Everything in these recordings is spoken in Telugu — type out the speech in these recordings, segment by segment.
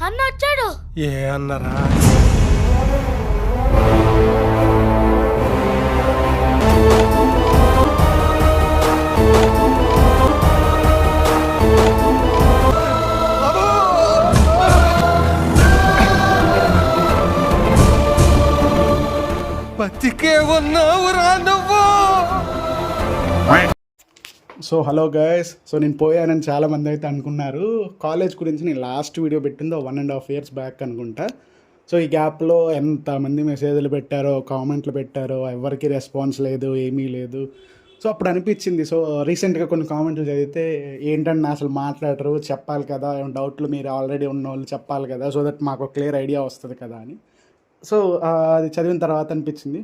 అన్న వచ్చాడు. ఏ అన్నారా? బతికే ఉన్నావురా నువ్వు. సో హలో గైస్, సో నేను పోయానని చాలామంది అయితే అనుకున్నారు. కాలేజ్ గురించి నేను లాస్ట్ వీడియో పెట్టిందో 1.5 years బ్యాక్ అనుకుంటా. సో ఈ గ్యాప్లో ఎంతమంది మెసేజ్లు పెట్టారో, కామెంట్లు పెట్టారో, ఎవరికి రెస్పాన్స్ లేదు, ఏమీ లేదు. సో అప్పుడు అనిపించింది. సో రీసెంట్గా కొన్ని కామెంట్లు చదివితే ఏంటంటే అసలు మాట్లాడరు, చెప్పాలి కదా, ఏమైనా డౌట్లు మీరు ఆల్రెడీ ఉన్న వాళ్ళు చెప్పాలి కదా, సో దట్ మాకు క్లియర్ ఐడియా వస్తుంది కదా అని. సో అది చదివిన తర్వాత అనిపించింది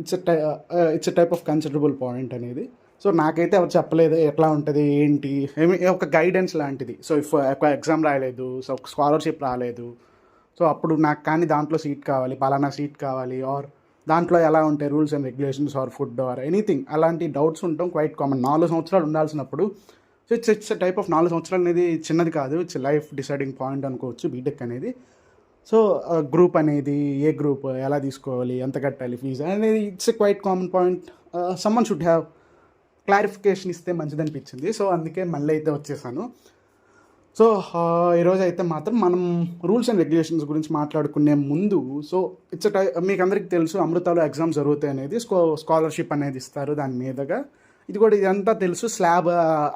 it's a type of considerable point అనేది. సో నాకైతే ఎవరు చెప్పలేదు ఎట్లా ఉంటుంది ఏంటి, ఒక గైడెన్స్ లాంటిది. సో ఇఫ్ ఎగ్జామ్ రాయలేదు, సో స్కాలర్షిప్ రాలేదు, సో అప్పుడు నాకు కానీ దాంట్లో సీట్ కావాలి, పలానా సీట్ కావాలి, ఆర్ దాంట్లో ఎలా ఉంటాయి rules and regulations, or food, or anything, అలాంటి డౌట్స్ ఉండటం క్వైట్ కామన్. 4 సంవత్సరాలు ఉండాల్సినప్పుడు సో ఇట్స్ టైప్ ఆఫ్ 4 సంవత్సరాలు అనేది చిన్నది కాదు, ఇట్స్ లైఫ్ డిసైడింగ్ పాయింట్ అనుకోవచ్చు బీటెక్ అనేది. సో గ్రూప్ అనేది, ఏ గ్రూప్ ఎలా తీసుకోవాలి, ఎంత కట్టాలి ఫీజు అనేది, it's a quite common point. Someone should have clarification ఇస్తే మంచిది అనిపించింది. సో అందుకే మళ్ళీ అయితే వచ్చేసాను. సో ఈరోజు అయితే మాత్రం మనం రూల్స్ అండ్ రెగ్యులేషన్స్ గురించి మాట్లాడుకునే ముందు, సో ఇట్స్ మీకు అందరికీ తెలుసు అమృతాలో ఎగ్జామ్స్ జరుగుతాయి అనేది, స్కాలర్షిప్ అనేది ఇస్తారు దాని మీదుగా. ఇది కూడా ఇదంతా తెలుసు. స్లాబ్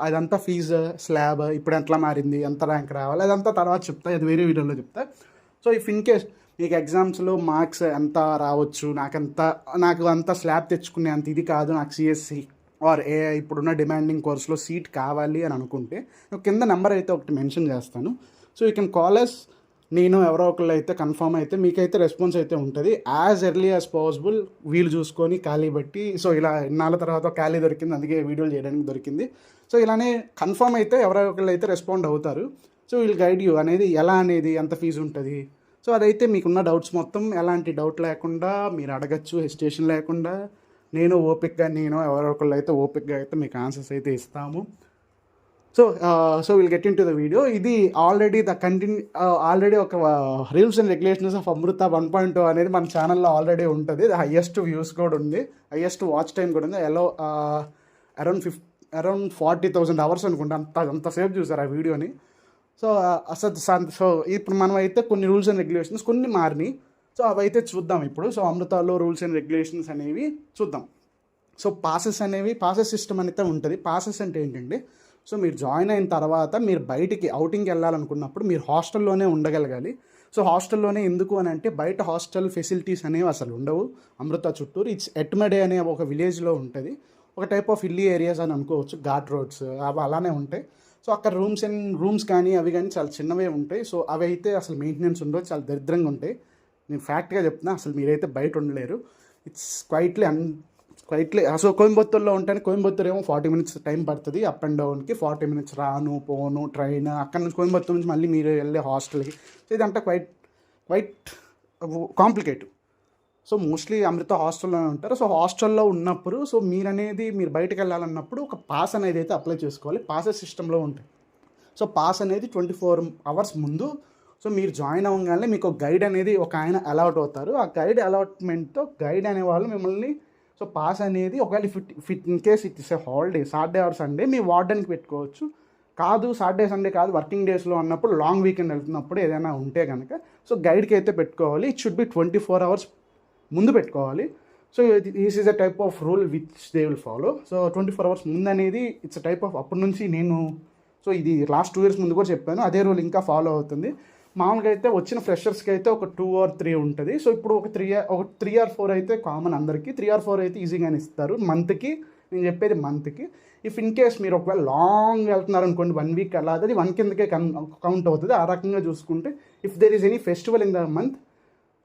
అదంతా ఫీజు స్లాబ్ ఇప్పుడు ఎట్లా మారింది, ఎంత ర్యాంక్ రావాలి, అదంతా తర్వాత చెప్తా, అది వేరే వీడియోలో చెప్తా. సో ఇఫ్ ఇన్ కేస్ మీకు ఎగ్జామ్స్లో మార్క్స్ ఎంత రావచ్చు, నాకు అంత స్లాబ్ తెచ్చుకునే అంత ఇది కాదు, నాకు సిఎస్సి ఆర్ ఏఐ ఇప్పుడున్న డిమాండింగ్ కోర్స్లో సీట్ కావాలి అని అనుకుంటే కింద నెంబర్ అయితే ఒకటి మెన్షన్ చేస్తాను. So you can call us. నేను ఎవరో ఒకళ్ళు అయితే కన్ఫర్మ్ అయితే మీకైతే రెస్పాన్స్ అయితే ఉంటుంది యాజ్ ఎర్లీ యాజ్ పాసిబుల్. వీలు చూసుకొని ఖాళీ బట్టి, సో ఇలా ఇన్నాళ్ళ తర్వాత ఖాళీ దొరికింది, అందుకే వీడియోలు చేయడానికి దొరికింది. సో ఇలానే కన్ఫర్మ్ అయితే ఎవరో ఒకళ్ళు అయితే రెస్పాండ్ అవుతారు. సో వీల్ గైడ్ యూ అనేది ఎలా అనేది, ఎంత ఫీజు ఉంటుంది, సో అదైతే మీకున్న డౌట్స్ మొత్తం ఎలాంటి డౌట్ లేకుండా మీరు అడగచ్చు, హెసిటేషన్ లేకుండా. నేను ఎవరో ఒకళ్ళు అయితే ఓపిక్గా అయితే మీకు ఆన్సర్స్ అయితే ఇస్తాము. So will get in to the video. ఇది ఆల్రెడీ ఒక రూల్స్ అండ్ రెగ్యులేషన్స్ ఆఫ్ అమృత 1.0 అనేది మన ఛానల్లో ఆల్రెడీ ఉంటుంది. హైయెస్ట్ వ్యూస్ కూడా ఉంది, హైయెస్ట్ వాచ్ టైం కూడా ఉంది. అరౌండ్ 40,000 hours అనుకుంటా, అంతసేపు చూసారు ఆ వీడియోని. సో సో ఇప్పుడు మనం అయితే కొన్ని రూల్స్ అండ్ రెగ్యులేషన్స్ కొన్ని మారినాయి, సో అవి అయితే చూద్దాం ఇప్పుడు. సో అమృతాలో రూల్స్ అండ్ రెగ్యులేషన్స్ అనేవి చూద్దాం. సో పాసెస్ సిస్టమ్ అయితే ఉంటుంది. పాసెస్ అంటే ఏంటంటే, సో మీరు జాయిన్ అయిన తర్వాత మీరు బయటికి అవుటింగ్కి వెళ్ళాలనుకున్నప్పుడు మీరు హాస్టల్లోనే ఉండగలగాలి. సో హాస్టల్లోనే ఎందుకు అని అంటే, బయట హాస్టల్ ఫెసిలిటీస్ అనేవి అసలు ఉండవు అమృత చుట్టూరు. ఇట్స్ ఎట్మడే అనే ఒక విలేజ్లో ఉంటుంది, ఒక టైప్ ఆఫ్ హిల్లీ ఏరియాస్ అని అనుకోవచ్చు, ఘాట్ రోడ్స్ అవి అలానే ఉంటాయి. సో అక్కడ రూమ్స్ కానీ అవి కానీ చాలా చిన్నవే ఉంటాయి. సో అవి అయితే అసలు మెయింటెనెన్స్ ఉండవు, చాలా దరిద్రంగా ఉంటాయి. నేను ఫ్యాక్ట్గా చెప్తున్నా, అసలు మీరైతే బయట ఉండలేరు. ఇట్స్ క్వైట్లీ సో కోయంబత్తూరులో ఉంటాను. కోయంబత్తూరు ఏమో 40 minutes టైం పడుతుంది అప్ అండ్ డౌన్కి, 40 minutes రాను పోను ట్రైన్, అక్కడ నుంచి కోయంబత్తూరు నుంచి మళ్ళీ మీరు వెళ్ళే హాస్టల్కి. సో ఇదంతా క్వైట్ కాంప్లికేటివ్. సో మోస్ట్లీ అమృత హాస్టల్లోనే ఉంటారు. సో హాస్టల్లో ఉన్నప్పుడు సో మీరు బయటకు వెళ్ళాలన్నప్పుడు ఒక పాస్ అనేది అయితే అప్లై చేసుకోవాలి. పాసెస్ సిస్టంలో ఉంటాయి. సో పాస్ అనేది 24 hours ముందు, సో మీరు జాయిన్ అవ్వగానే మీకు ఒక గైడ్ అనేది ఒక ఆయన అలాట్ అవుతారు. ఆ గైడ్ అలాట్మెంట్తో గైడ్ అనేవాళ్ళు మిమ్మల్ని, సో పాస్ అనేది ఒకవేళ fit in case it is a holiday, Saturday or Sunday మీ వార్డెన్కి పెట్టుకోవచ్చు. కాదు సాటర్డే సండే కాదు, వర్కింగ్ డేస్లో అన్నప్పుడు, లాంగ్ వీకెండ్ వెళ్తున్నప్పుడు ఏదైనా ఉంటే కనుక సో గైడ్కి అయితే పెట్టుకోవాలి. ఇట్ షుడ్ బి 24 hours ముందు పెట్టుకోవాలి. So this is a type of rule which they will follow. So 24 hours ముందు అనేది ఇట్స్ అ టైప్ ఆఫ్, అప్పటి నుంచి నేను సో ఇది లాస్ట్ 2 years ముందు కూడా చెప్పాను, అదే రూల్ ఇంకా ఫాలో అవుతుంది. మామూలుగా అయితే వచ్చిన ఫ్రెషర్స్కి అయితే ఒక 2 or 3 ఉంటుంది. సో ఇప్పుడు ఒక 3 or 4 అయితే కామన్ అందరికీ. 3 or 4 అయితే ఈజీగానే ఇస్తారు మంత్కి. నేను చెప్పేది మంత్కి. ఇఫ్ ఇన్ కేస్ మీరు ఒకవేళ లాంగ్ వెళ్తున్నారు అనుకోండి, 1 week అలా, అది 1 కిందకే కౌంట్ అవుతుంది. ఆ రకంగా చూసుకుంటే if there is any festival in the month,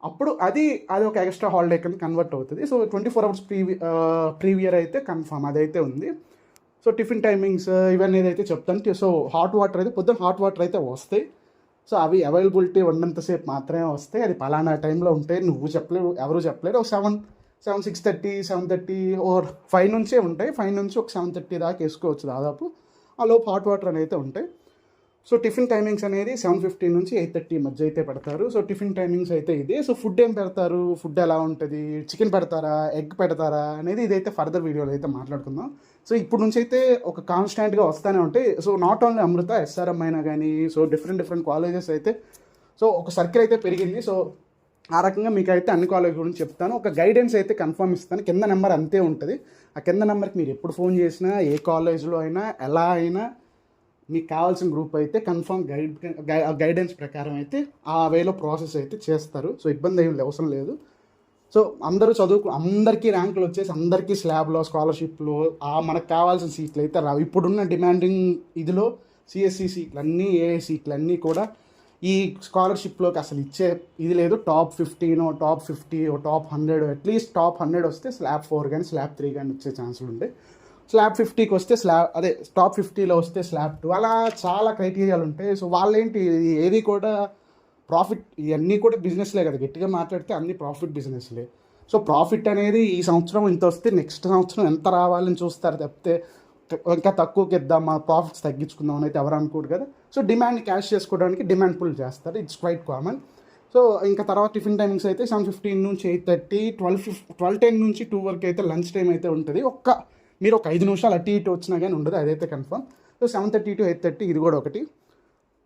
అప్పుడు అది ఒక ఎక్స్ట్రా హాలిడే కింద కన్వర్ట్ అవుతుంది. సో 24 hours ప్రీవియర్ అయితే కన్ఫర్మ్ అదైతే ఉంది. సో టిఫిన్ టైమింగ్స్ ఇవన్నీ అయితే చెప్తాను. సో హాట్ వాటర్ అయితే పొద్దున్న హాట్ వాటర్ అయితే వస్తాయి. సో అవి అవైలబిలిటీ ఉన్నంతసేపు మాత్రమే వస్తాయి. అది పలానా టైంలో ఉంటాయి, నువ్వు చెప్పలేవు, ఎవరు చెప్పలేరు. ఒక 6:30 7:30 or 5 నుంచే ఉంటాయి. 5 నుంచి ఒక 7:30 దాకా వేసుకోవచ్చు దాదాపు. ఆ లోపు హాట్ వాటర్ అని అయితే ఉంటాయి. సో టిఫిన్ టైమింగ్స్ అనేది 7:15 నుంచి 8:30 మధ్య అయితే పెడతారు. సో టిఫిన్ టైమింగ్స్ అయితే ఇదే. సో ఫుడ్ ఏం పెడతారు, ఫుడ్ ఎలా ఉంటుంది, చికెన్ పెడతారా, ఎగ్ పెడతారా అనేది ఇదైతే ఫర్దర్ వీడియోలో అయితే మాట్లాడుకుందాం. సో ఇప్పుడు నుంచి అయితే ఒక కాన్స్టాంట్గా వస్తూనే ఉంటాయి. So not only Amrita, SRM అయినా కానీ సో డిఫరెంట్ కాలేజెస్ అయితే సో ఒక సర్కిల్ అయితే పెరిగింది. సో ఆ రకంగా మీకు అయితే అన్ని కాలేజ్ గురించి చెప్తాను. ఒక గైడెన్స్ అయితే కన్ఫర్మ్ ఇస్తాను. కింద నెంబర్ అంతే ఉంటుంది. ఆ కింద నెంబర్కి మీరు ఎప్పుడు ఫోన్ చేసినా, ఏ కాలేజ్లో అయినా, ఎలా అయినా మీకు కావాల్సిన గ్రూప్ అయితే కన్ఫర్మ్ గైడెన్స్ ప్రకారం అయితే ఆ వేలో ప్రాసెస్ అయితే చేస్తారు. సో ఇబ్బంది ఏం అవసరం లేదు. సో అందరూ అందరికీ ర్యాంకులు వచ్చేసి అందరికీ స్లాబ్లో, స్కాలర్షిప్లో మనకు కావాల్సిన సీట్లు అయితే రావు. ఇప్పుడున్న డిమాండింగ్ ఇదిలో సిఎస్సి సీట్లు అన్నీ, ఏఐ సీట్లు అన్నీ కూడా ఈ స్కాలర్షిప్లోకి అసలు ఇచ్చే ఇది లేదు. Top 15, top 50, top 100, at least top 100 వస్తే స్లాబ్ 4 కానీ స్లాబ్ 3 కానీ వచ్చే ఛాన్సులు ఉంటాయి. స్లాబ్ 50కి వస్తే టాప్ 50లో వస్తే స్లాబ్ 2, అలా చాలా క్రైటీరియాలు ఉంటాయి. సో వాళ్ళేంటి ఏది కూడా ప్రాఫిట్, ఇవన్నీ కూడా బిజినెస్లే కదా, గట్టిగా మాట్లాడితే అన్ని ప్రాఫిట్ బిజినెస్లే. సో ప్రాఫిట్ అనేది ఈ సంవత్సరం ఇంత వస్తే నెక్స్ట్ సంవత్సరం ఎంత రావాలని చూస్తారు తప్పితే ఇంకా తక్కువకి ఇద్దాం, మా ప్రాఫిట్స్ తగ్గించుకుందాం అని అయితే ఎవరు అనుకోరు కదా. సో డిమాండ్ని క్యాష్ చేసుకోవడానికి డిమాండ్ పుల్ చేస్తారు. It's quite common. సో ఇంకా తర్వాత టిఫిన్ టైమింగ్స్ అయితే 7:15 నుంచి 8:30, 12:10 నుంచి 2 వరకు అయితే లంచ్ టైం అయితే ఉంటుంది. మీరు ఒక 5 నిమిషాలు అటు ఇటు వచ్చినా కానీ ఉండదు, అదైతే కన్ఫర్మ్. సో 7:30 to 8:30 ఇది కూడా ఒకటి.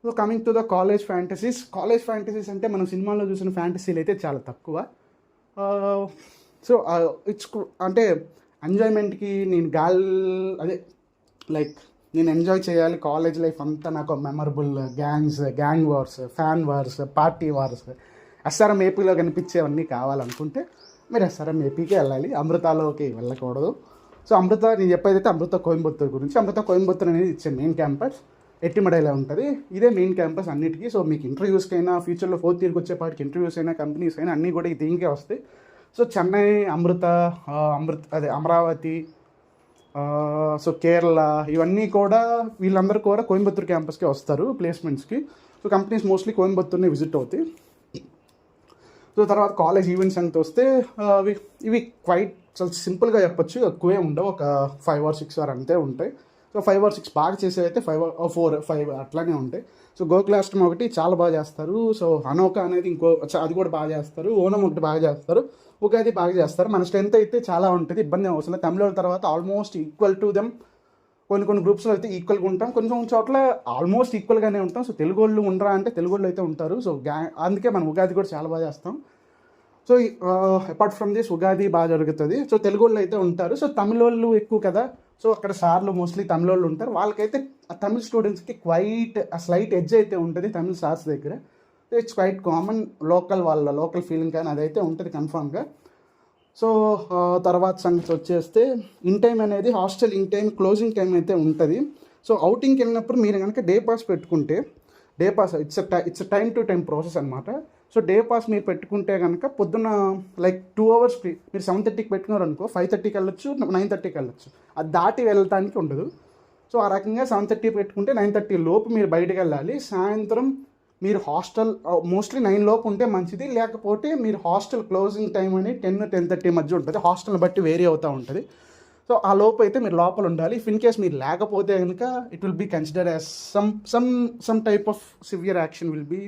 So coming to the college fantasies అంటే మనం సినిమాలో చూసిన ఫ్యాంటసీలు అయితే చాలా తక్కువ. సో ఇట్స్ అంటే ఎంజాయ్మెంట్కి నేను నేను ఎంజాయ్ చేయాలి కాలేజ్ లైఫ్ అంతా, నాకు memorable gang wars, fan wars, party wars, SRM ఏపీలో కనిపించేవన్నీ కావాలనుకుంటే మీరు ఎస్ఆర్ఎం ఏపీకే వెళ్ళాలి, అమృతాలోకి వెళ్ళకూడదు. సో నేను చెప్పేది అయితే అమృత కోయంబత్తూర్ గురించి. అమృత కోయంబత్తూర్ అనేది ఇచ్చే మెయిన్ క్యాంపస్ ఎట్టిమడైలో ఉంటుంది. ఇదే మెయిన్ క్యాంపస్ అన్నిటికీ. సో మీకు ఇంటర్వ్యూస్కైనా, ఫ్యూచర్లో 4th ఇయర్కి వచ్చేపాటికి ఇంటర్వ్యూస్ అయినా, కంపెనీస్ అయినా అన్నీ కూడా దీనికే వస్తాయి. సో చెన్నై, అమరావతి, సో కేరళ, ఇవన్నీ కూడా వీళ్ళందరూ కూడా కోయంబత్తూర్ క్యాంపస్కే వస్తారు ప్లేస్మెంట్స్కి. సో కంపెనీస్ మోస్ట్లీ కోయంబత్తూర్ని విజిట్ అవుతాయి. సో తర్వాత కాలేజ్ ఈవెంట్స్ అంత వస్తే ఇవి క్వైట్ చాలా సింపుల్గా చెప్పొచ్చు, ఎక్కువే ఉండవు, ఒక 5 or 6 అంతే ఉంటాయి. సో 5 or 6 బాగా చేసేవి అయితే 5 or 4-5 అట్లానే ఉంటాయి. సో గోకులాష్టమి ఒకటి చాలా బాగా చేస్తారు. సో హనోకా అనేది అది కూడా బాగా చేస్తారు. ఓనం ఒకటి బాగా చేస్తారు. ఉగాది బాగా చేస్తారు. మన స్ట్రెంత్ అయితే చాలా ఉంటుంది, ఇబ్బంది అవసరం లేదు. తమిళ తర్వాత ఆల్మోస్ట్ ఈక్వల్ టు దెమ్. కొన్ని గ్రూప్స్లో అయితే ఈక్వల్గా ఉంటాం, కొంచెం చోట్ల ఆల్మోస్ట్ ఈక్వల్గానే ఉంటాం. సో తెలుగు వాళ్ళు ఉండరా అంటే తెలుగు వాళ్ళు అయితే ఉంటారు. సో అందుకే మనం ఉగాది కూడా చాలా బాగా చేస్తాం. So apart from this Ugadi బాగా జరుగుతుంది. సో తెలుగు వాళ్ళు అయితే ఉంటారు. సో తమిళ వాళ్ళు ఎక్కువ కదా, సో అక్కడ సార్లు మోస్ట్లీ తమిళ వాళ్ళు ఉంటారు. వాళ్ళకైతే తమిళ స్టూడెంట్స్కి క్వైట్ స్లైట్ ఎడ్జ్ అయితే ఉంటుంది తమిళ సార్స్ దగ్గర. So it's quite common, local feeling కానీ అదైతే ఉంటుంది కన్ఫామ్గా. సో తర్వాత సంగతి వచ్చేస్తే ఇన్ టైం అనేది hostel in time closing time అయితే ఉంటుంది. సో అవుటింగ్కి వెళ్ళినప్పుడు మీరు కనుక డే పాస్ పెట్టుకుంటే, day pass it's time to time process అనమాట. సో డే పాస్ మీరు పెట్టుకుంటే కనుక పొద్దున్న 2 hours ఫ్రీ. మీరు 7:30కి పెట్టుకున్నారు అనుకో, 5:30కి వెళ్ళొచ్చు, 9:30కి వెళ్ళొచ్చు. అది దాటి వెళ్ళటానికి ఉండదు. సో ఆ రకంగా 7:30 పెట్టుకుంటే 9:30 లోపు మీరు బయటకు వెళ్ళాలి. సాయంత్రం మీరు హాస్టల్ మోస్ట్లీ 9 లోపు ఉంటే మంచిది, లేకపోతే మీరు హాస్టల్ క్లోజింగ్ టైం అని 10-10:30 మధ్య ఉంటుంది. హాస్టల్ని బట్టి వేరీ అవుతూ ఉంటుంది. సో ఆ లోపు అయితే మీరు లోపల ఉండాలి. ఇఫ్ ఇన్ కేస్ మీరు లేకపోతే కనుక it will be consider as some type of severe action will be.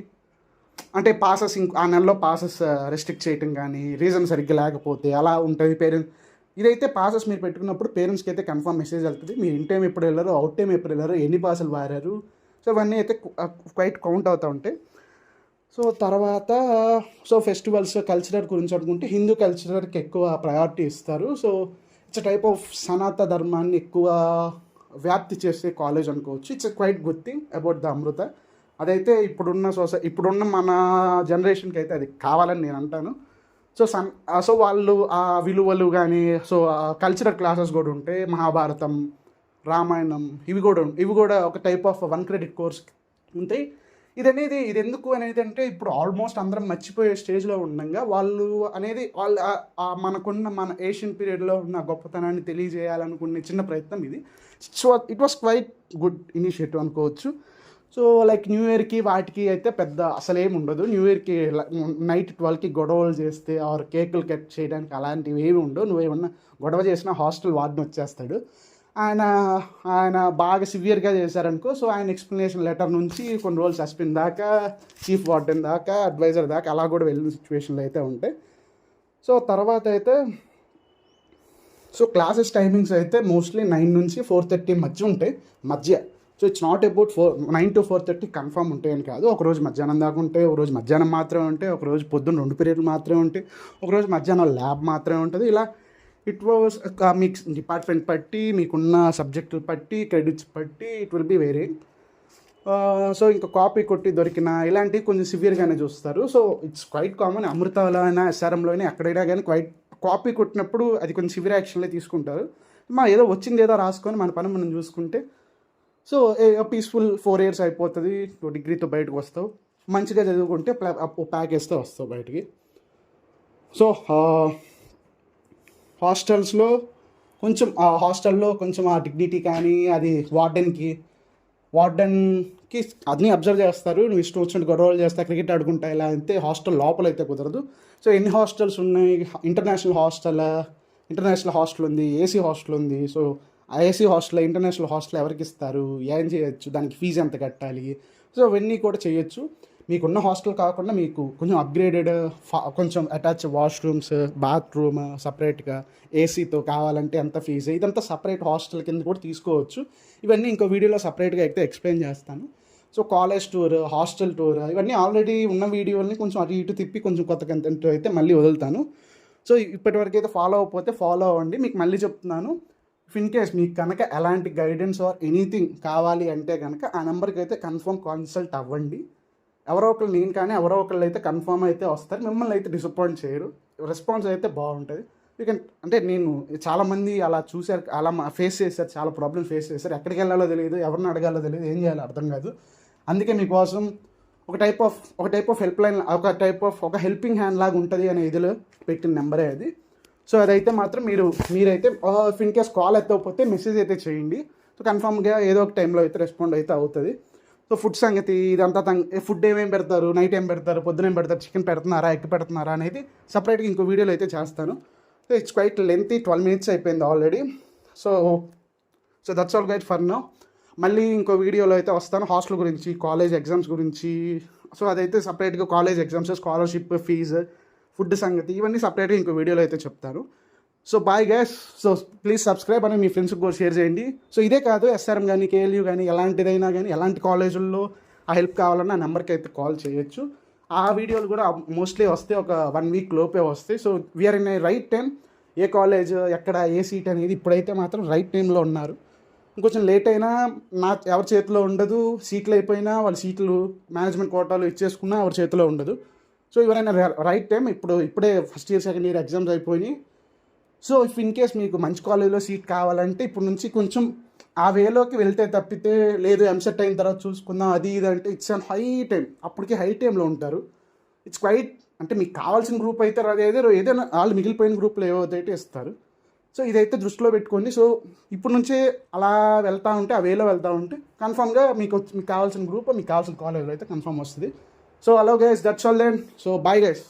అంటే పాసెస్ ఆ నెలలో పాసెస్ రెస్ట్రిక్ట్ చేయటం కానీ, రీజన్ సరిగ్గా లేకపోతే అలా ఉంటుంది. ఇదైతే పాసెస్ మీరు పెట్టుకున్నప్పుడు పేరెంట్స్కి అయితే కన్ఫర్మ్ మెసేజ్ వెళ్తుంది, మీరు ఇన్ టైం ఎప్పుడు వెళ్ళారు, అవుట్ టైం ఎప్పుడు వెళ్ళారు, ఎన్ని పాసులు వారారు. సో ఇవన్నీ అయితే క్వైట్ కౌంట్ అవుతూ ఉంటాయి. సో తర్వాత ఫెస్టివల్స్, కల్చరల్ గురించి అనుకుంటే హిందూ కల్చరల్కి ఎక్కువ ప్రయారిటీ ఇస్తారు. సో ఇట్స్ టైప్ ఆఫ్ సనాతన ధర్మాన్ని ఎక్కువ వ్యాప్తి చేసే కాలేజ్ అనుకోవచ్చు. It's quite good thing about the Amrita. అదైతే ఇప్పుడున్న మన జనరేషన్కి అయితే అది కావాలని నేను అంటాను. సో వాళ్ళు ఆ విలువలు కానీ, సో కల్చరల్ క్లాసెస్ కూడా ఉంటాయి. మహాభారతం, రామాయణం, ఇవి కూడా ఒక టైప్ ఆఫ్ 1 credit కోర్స్ ఉంటాయి. ఇది ఎందుకు అనేది అంటే ఇప్పుడు ఆల్మోస్ట్ అందరం మర్చిపోయే స్టేజ్లో ఉండగా వాళ్ళు మన ఏషియన్ పీరియడ్లో ఉన్న గొప్పతనాన్ని తెలియజేయాలనుకునే చిన్న ప్రయత్నం ఇది. So it was quite good initiative అనుకోవచ్చు. సో న్యూ ఇయర్కి వాటికి అయితే పెద్ద అసలేమి ఉండదు. న్యూ ఇయర్కి నైట్ 12కి గొడవలు చేస్తే కేకులు కట్ చేయడానికి అలాంటివి ఏమి ఉండవు. నువ్వేమన్నా గొడవ చేసినా హాస్టల్ వార్డెన్ వచ్చేస్తాడు. ఆయన ఆయన బాగా సివియర్గా చేశారనుకో, సో ఆయన ఎక్స్ప్లెనేషన్ లెటర్ నుంచి కొన్ని రోజులు సస్పెండ్ దాకా, చీఫ్ వార్డెన్ దాకా, అడ్వైజర్ దాకా అలా కూడా వెళ్ళిన సిచ్యువేషన్లు అయితే ఉంటాయి. సో తర్వాత అయితే క్లాసెస్ టైమింగ్స్ అయితే మోస్ట్లీ 9 నుంచి 4:30 మధ్య. So it's not about 9 to 4:30 confirm ఉంటాయని కాదు. ఒకరోజు మధ్యాహ్నం దాకా ఉంటాయి, ఒకరోజు మధ్యాహ్నం మాత్రమే ఉంటాయి, ఒకరోజు పొద్దున్న 2 పీరియడ్లు మాత్రమే ఉంటాయి, ఒకరోజు మధ్యాహ్నం ల్యాబ్ మాత్రమే ఉంటుంది. ఇలా ఇట్ వాస్ మీకు డిపార్ట్మెంట్ బట్టి, మీకున్న సబ్జెక్టులు బట్టి, క్రెడిట్స్ బట్టి it will be varying. So ఇంకా కాపీ కొట్టి దొరికిన ఇలాంటివి కొంచెం సివియర్గానే చూస్తారు. So it's quite common. అమృతలో అయినా ఎస్ఆర్ఎంలో అయినా ఎక్కడైనా కానీ కాపీ కొట్టినప్పుడు అది కొంచెం సివియర్ యాక్షన్లే తీసుకుంటారు. ఏదో వచ్చింది ఏదో రాసుకొని మన పని మనం చూసుకుంటే సో పీస్ఫుల్ 4 years అయిపోతుంది. డిగ్రీతో బయటకు వస్తావు, మంచిగా చదువుకుంటే ప్యాకేజ్తో వస్తావు బయటికి. సో హాస్టల్లో కొంచెం ఆ డిగ్నిటీ కానీ, అది వార్డెన్కి అన్నీ అబ్జర్వ్ చేస్తారు. నువ్వు ఇష్టం వచ్చినట్టు గొడవలు చేస్తా, క్రికెట్ ఆడుకుంటా ఇలా అయితే హాస్టల్ లోపల అయితే కుదరదు. సో ఎన్ని హాస్టల్స్ ఉన్నాయి, ఇంటర్నేషనల్ హాస్టల్ ఉంది, ఏసీ హాస్టల్ ఉంది. సో ఆ ఏసీ హాస్టల్, ఇంటర్నేషనల్ హాస్టల్ ఎవరికి ఇస్తారు, ఏం చేయొచ్చు, దానికి ఫీజు ఎంత కట్టాలి, సో అవన్నీ కూడా చేయొచ్చు. మీకున్న హాస్టల్ కాకుండా మీకు కొంచెం అప్గ్రేడెడ్, కొంచెం అటాచ్ వాష్రూమ్స్, బాత్రూమ్ సపరేట్గా, ఏసీతో కావాలంటే ఎంత ఫీజు, ఇదంతా సపరేట్ హాస్టల్ కింద కూడా తీసుకోవచ్చు. ఇవన్నీ ఇంకో వీడియోలో సపరేట్గా అయితే ఎక్స్ప్లెయిన్ చేస్తాను. So college tour, hostel tour, ఇవన్నీ ఆల్రెడీ ఉన్న వీడియోని కొంచెం అటు ఇటు తిప్పి కొంచెం కొత్త కంటెంట్ అయితే మళ్ళీ వదులుతాను. సో ఇప్పటివరకు అయితే ఫాలో అవ్వకపోతే ఫాలో అవ్వండి. మీకు మళ్ళీ చెప్తున్నాను, ఇన్ కేస్ మీకు కనుక ఎలాంటి గైడెన్స్ ఆర్ ఎనీథింగ్ కావాలి అంటే కనుక ఆ నెంబర్కి అయితే కన్ఫర్మ్ కన్సల్ట్ అవ్వండి. ఎవరో ఒకరు, నేను కానీ ఎవరో ఒకళ్ళు అయితే కన్ఫర్మ్ అయితే వస్తారు, మిమ్మల్ని అయితే డిసప్పాయింట్ చేయరు, రెస్పాన్స్ అయితే బాగుంటుంది. అంటే నేను చాలామంది అలా చూశారు, అలా ఫేస్ చేశారు, చాలా ప్రాబ్లమ్ ఫేస్ చేశారు. ఎక్కడికి వెళ్ళాలో తెలియదు, ఎవరిని అడగాలో తెలియదు, ఏం చేయాలో అర్థం కాదు. అందుకే మీకోసం ఒక టైప్ ఆఫ్ హెల్ప్ లైన్, ఒక హెల్పింగ్ హ్యాండ్ లాగా ఉంటుంది అనే ఇదిలో పెట్టిన నెంబరే అది. సో అదైతే మాత్రం మీరైతే ఇన్ కేస్ కాల్ ఎత్తకపోతే మెసేజ్ అయితే చేయండి. సో కన్ఫామ్గా ఏదో ఒక టైంలో అయితే రెస్పాండ్ అయితే అవుతుంది. సో ఫుడ్ సంగతి ఇదంతా ఫుడ్ ఏమేమి పెడతారు, నైట్ ఏం పెడతారు, పొద్దున ఏం పెడతారు, చికెన్ పెడుతున్నారా, ఎగ్ పెడుతున్నారా అనేది సపరేట్గా ఇంకో వీడియోలో అయితే చేస్తాను. So it's quiet lengthy, 12 minutes అయిపోయింది already. So that's all guide for now. మళ్ళీ ఇంకో వీడియోలో అయితే వస్తాను హాస్టల్ గురించి, కాలేజ్ ఎగ్జామ్స్ గురించి. సో అదైతే సపరేట్గా college exams, scholarship, fees, food సంగతి ఇవన్నీ సపరేట్గా ఇంకో వీడియోలో అయితే చెప్తాను. So bye guys. So please subscribe అని మీ ఫ్రెండ్స్కి కూడా షేర్ చేయండి. సో ఇదే కాదు, ఎస్ఆర్ఎం కానీ, కేఎల్యూ కానీ, ఎలాంటిదైనా కానీ, ఎలాంటి కాలేజుల్లో ఆ హెల్ప్ కావాలన్నా ఆ నెంబర్కి అయితే కాల్ చేయొచ్చు. ఆ వీడియోలు కూడా మోస్ట్లీ వస్తే ఒక 1 week లోపే వస్తాయి. So we're in a right time. ఏ కాలేజ్, ఎక్కడ, ఏ సీట్ అనేది ఇప్పుడైతే మాత్రం రైట్ టైంలో ఉన్నారు. ఇంకొంచెం లేట్ అయినా ఎవరి చేతిలో ఉండదు. సీట్లు అయిపోయినా వాళ్ళ సీట్లు మేనేజ్మెంట్ కోటాలు ఇచ్చేసుకున్నా ఎవరి చేతిలో ఉండదు. సో ఎవరైనా రైట్ టైం. ఇప్పుడే first year, second year exams అయిపోయినాయి. సో ఇఫ్ ఇన్ కేస్ మీకు మంచి కాలేజ్లో సీట్ కావాలంటే ఇప్పుడు నుంచి కొంచెం ఆ వేలోకి వెళ్తే తప్పితే లేదు, ఎంసెట్ అయిన తర్వాత చూసుకుందాం అది ఇది అంటే ఇట్స్ అన్ హై టైం. అప్పటికి హై టైంలో ఉంటారు. ఇట్స్ క్వైట్, అంటే మీకు కావాల్సిన గ్రూప్ అయితే ఏదైనా వాళ్ళు మిగిలిపోయిన గ్రూప్లో ఏవైతే ఇస్తారు. సో ఇదైతే దృష్టిలో పెట్టుకోండి. సో ఇప్పుడు నుంచే అలా వెళ్తూ ఉంటే, ఆ వేలో వెళ్తూ ఉంటే కన్ఫామ్గా మీకు కావాల్సిన గ్రూప్, మీకు కావాల్సిన కాలేజ్లో అయితే కన్ఫామ్ వస్తుంది. So hello guys, that's all then. So bye guys.